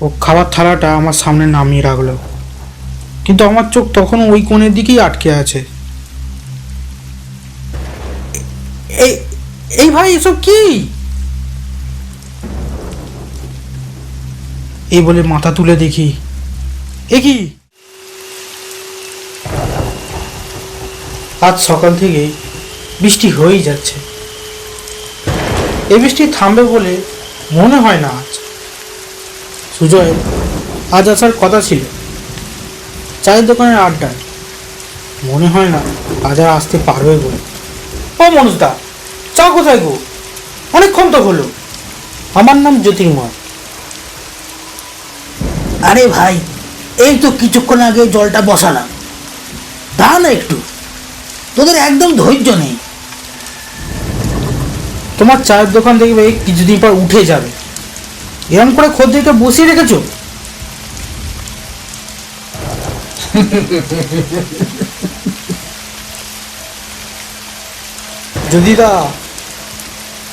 ও খাবার থালাটা আমার সামনে নামিয়ে রাখলো, কিন্তু আমার চোখ তখন ওই কোণের দিকেই আটকে আছে। এই এই ভাই, এসব কি? এই বলে মাথা তুলে দেখি, এ কি? আজ সকাল থেকে বৃষ্টি হয়েই যাচ্ছে। এই বৃষ্টি থামবে বলে মনে হয় না আজ। সুজয় আজ আসার কথা ছিল চায়ের দোকানের আড্ডায়, মনে হয় না আজ আর আসতে পারবে বলে। ও মনুষদা, চা কোথায় গো? অনেকক্ষণ তো হলো। আমার নাম জ্যোতির্ময়। আরে ভাই, এই তো কিছুক্ষণ আগে জলটা বসালাম, দাঁড়া না একটু, তোদের একদম ধৈর্য নেই। তোমার চায়ের দোকান দেখবে কিছুদিন পর উঠে যাবে, এরম করে খদ্দেরকে বসিয়ে রেখেছো? যদিদা,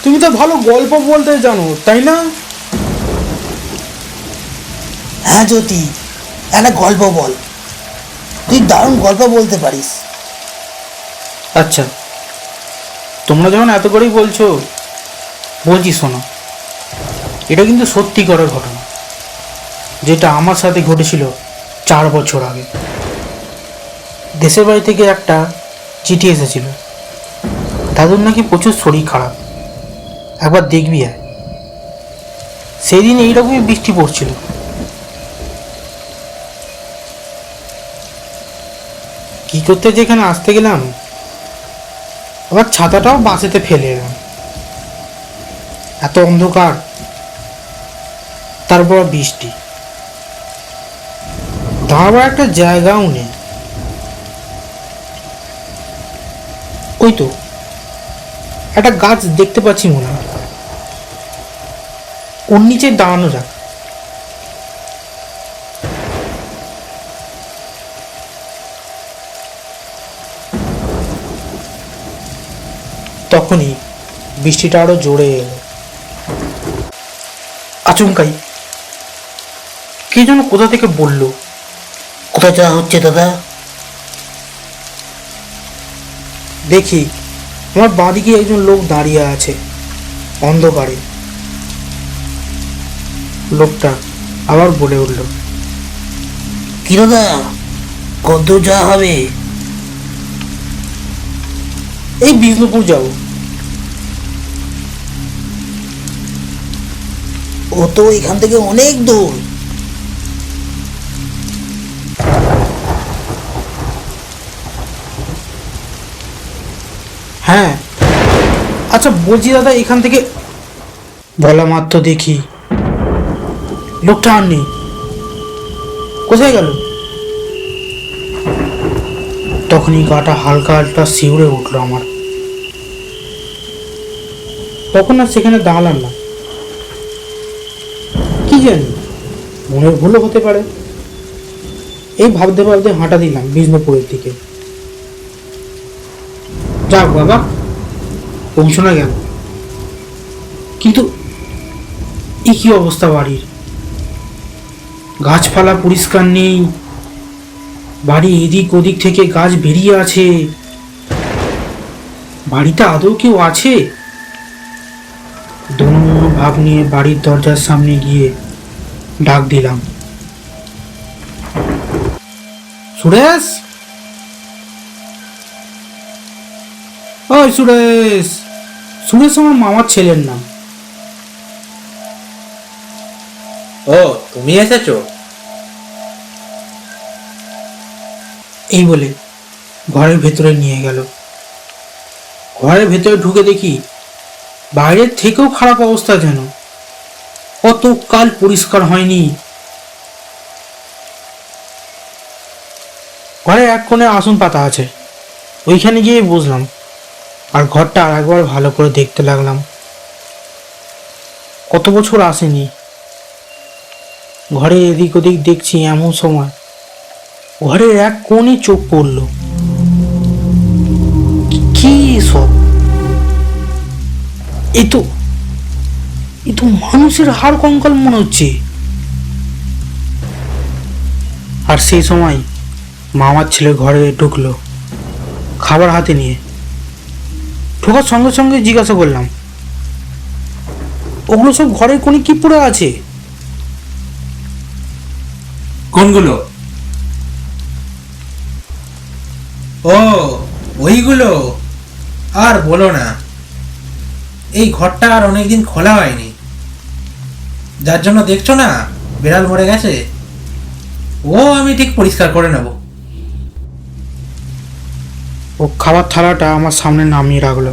তুমি তো ভালো গল্প বলতে জানো, তাই না? হ্যাঁ জ্যোতি, একটা গল্প বল, তুই দারুণ গল্প বলতে পারিস। আচ্ছা, তোমরা যখন এত করেই বলছো, বলছি শোনো। এটা কিন্তু সত্যিকারের ঘটনা, যেটা আমার সাথে ঘটেছিল 4 বছর আগে। দেশের বাড়ি থেকে একটা চিঠি এসেছিল, দাদুর নাকি প্রচুর শরীর খারাপ, একবার দেখবি আয়। সেই দিন এইরকমই বৃষ্টি পড়ছিল। কি করতে যেখানে আসতে গেলাম, আবার ছাতাটাও বাসেতে ফেলে এলাম। এত অন্ধকার, তারপর বৃষ্টি, দাঁড়াবার একটা জায়গাও নেই। ওই তো একটা গাছ দেখতে পাচ্ছি মনে হয়, ওর নিচে দাঁড়ানো যাক। তখনই বৃষ্টিটা আরো জোরে এলো। আচমকাই কে যেন কোথা থেকে বলল, কোথায় যাওয়া হচ্ছে দাদা? দেখি আমার বাঁদিকে একজন লোক দাঁড়িয়ে আছে অন্ধকারে। লোকটা আবার বলে উঠল, কি দাদা, কত যাওয়া হবে? এই বিষ্ণুপুর যাবো। ও তো এখান থেকে অনেক দূর। হ্যাঁ, আচ্ছা বলছি দাদা, এখান থেকে বলা মাত্র দেখি লোকটা আর নেই। কোথায় গেল? তখনই গাটা হালকা হালকা শিউরে উঠলো আমার। তখন আর সেখানে দাঁড়ালাম না, কি জানি মনের ভুলও হতে পারে। এই ভাবতে ভাবতে হাঁটা দিলাম বিষ্ণুপুরের দিকে। যাক বাবা, পৌঁছানো গেল। কিন্তু এই কি অবস্থা বাড়ির, গাছপালা পরিষ্কার নেই, বাড়ি এদিক ওদিক থেকে গাছ বেরিয়ে আছে। বাড়িতে আদৌ কেউ আছে? দোনো ভাব নিয়ে বাড়ির দরজার সামনে গিয়ে ডাক দিলাম, সুরেশ, ওই সুরেশ। সুরেশ আমার মামার ছেলের নাম। ও, তুমি এসেছো? এই বলে ঘরের ভেতরে নিয়ে গেল। ঘরের ভেতরে ঢুকে দেখি বাইরের থেকেও খারাপ অবস্থা, যেন কতকাল পরিষ্কার হয়নি। ঘরে এক কোণে আসন পাতা আছে, ওইখানে গিয়ে বসলাম আর ঘরটা আর একবার ভালো করে দেখতে লাগলাম। কত বছর আসেনি ঘরে, এদিক ওদিক দেখছি, এমন সময় ঘরের এক কোণে চোখ পড়ল। কি সব? এ তো মানুষের হাড় কঙ্কাল মনে হচ্ছে। আর সেই সময় মামার ছেলে ঘরে ঢুকলো খাবার হাতে নিয়ে। ঢোকার সঙ্গে সঙ্গে জিজ্ঞাসা করলাম, ওগুলো সব ঘরের কোণে কি পড়ে আছে? কোনগুলো? ও, ওইগুলো আর বলো না, এই ঘরটা আর অনেকদিন খোলা হয়নি, যার জন্য দেখছো না বিড়াল মরে গেছে। ও আমি ঠিক পরিষ্কার করে নেব। ও খাবার থালাটা আমার সামনে নামিয়ে রাখলো,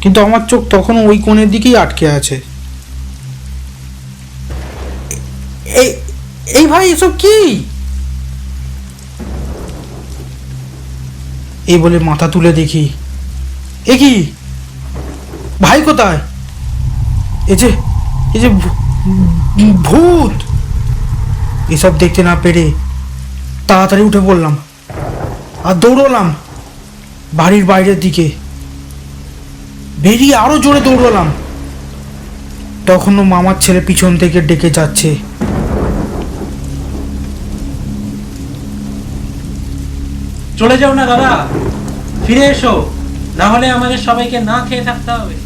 কিন্তু আমার চোখ তখন ওই কোণের দিকেই আটকে আছে। এই এই ভাই, এসব কি? এই বলে মাথা তুলে দেখি, এ কি ভাই, কোথায়? এই যে ভূত! এসব দেখতে না পেরে তাড়াতাড়ি উঠে পড়লাম আর দৌড়লাম বাড়ির বাইরের দিকে। বেরিয়ে আরো জোরে দৌড়লাম, তখনও মামার ছেলে পিছন থেকে ডেকে যাচ্ছে। চলে যাও না দাদা, ফিরে এসো, না হলে আমাদের সবাইকে না খেয়ে থাকতে হবে।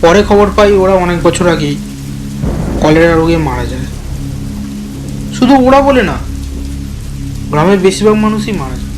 পরে খবর পাই ওরা অনেক বছর আগেই কলেরা রোগে মারা যায়। শুধু ওরা বলে না, গ্রামের বেশিরভাগ মানুষই মারা যায়।